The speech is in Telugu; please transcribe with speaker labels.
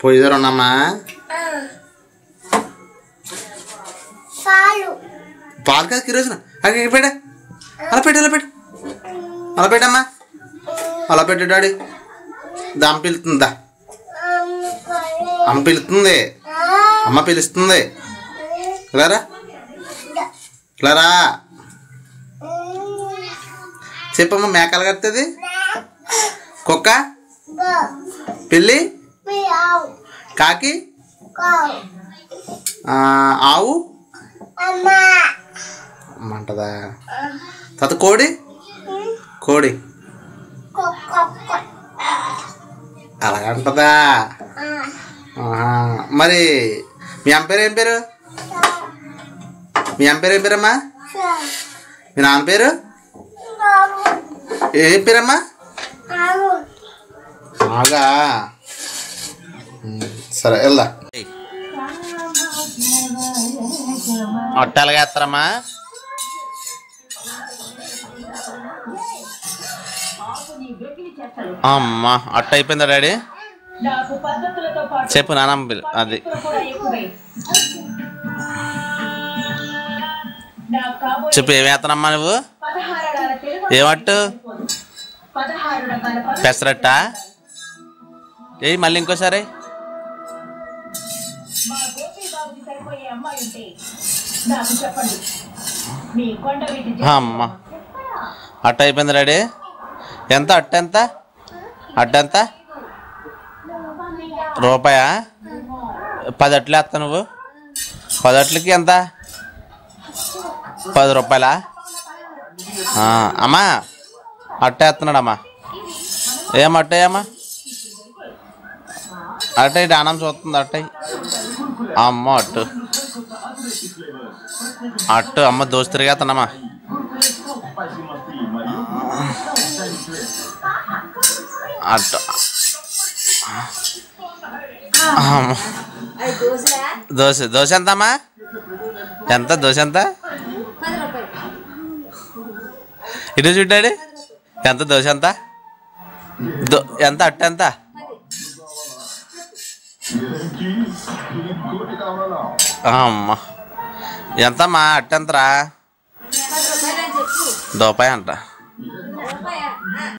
Speaker 1: పొయ్యి దగ్గర ఉన్నామా? పాలు కాదు కిరోసిన. అక్కడ పెట్టా, అలా పెట్టు, అలా పెట్టు, అలా పెట్టమ్మా, అలా పెట్టు డాడీ. అమ్మ పిలుతుందా? అమ్మ పిలుస్తుంది, అమ్మ పిలుస్తుంది. ఇలారా, ఇలారా. చెప్పమ్మా. మేకలు కడుతుంది, కుక్క, పిల్లి, కాకి, ఆవు అమ్మంటదా? తర్వాత కోడి, కోడి అలాగంటదా? మరి మీ అమ్మ పేరు ఏం పేరు? మీ అమ్మ పేరు ఏం పేరమ్మా? మీ నాన్న పేరు ఏం పేరమ్మా? బాగా సరే వెళ్దా. అట్టాలుగా వేస్తారమ్మా? అమ్మా అట్ట అయిపోయిందా డాడీ? చెప్పు నానమ్మ పిల్ల. అది చెప్పు. ఏం వేస్తానమ్మా నువ్వు? ఏమట్టు? పెసరట్టా? ఏ మళ్ళీ ఇంకోసారి. అమ్మా అట్ట అయిపోయింది డాడీ. ఎంత అట్ట? ఎంత అట్ట? ఎంత రూపాయా? 10 అట్లు వేస్తా నువ్వు. 10 అట్లకి ఎంత? 10 రూపాయలా? అమ్మా అట్ట వేస్తున్నాడమ్మా. ఏం అట్టయ్యమ్మా? అట్టయి డానం చూస్తుంది. అట్టయి అమ్మ అట్టు అట్టు అమ్మ దోస్తు తిరిగేస్తానమ్మా. అట్టు దోశ. దోశ ఎంతమ్మా? ఎంత దోశ? ఎంత ఇటు చూడాడి? ఎంత దోశ? ఎంత ఎంత అట్ట? ఎంత అమ్మా? ఎంతమ్మా అట్ట? ఎంతరా? రూపాయి అంట.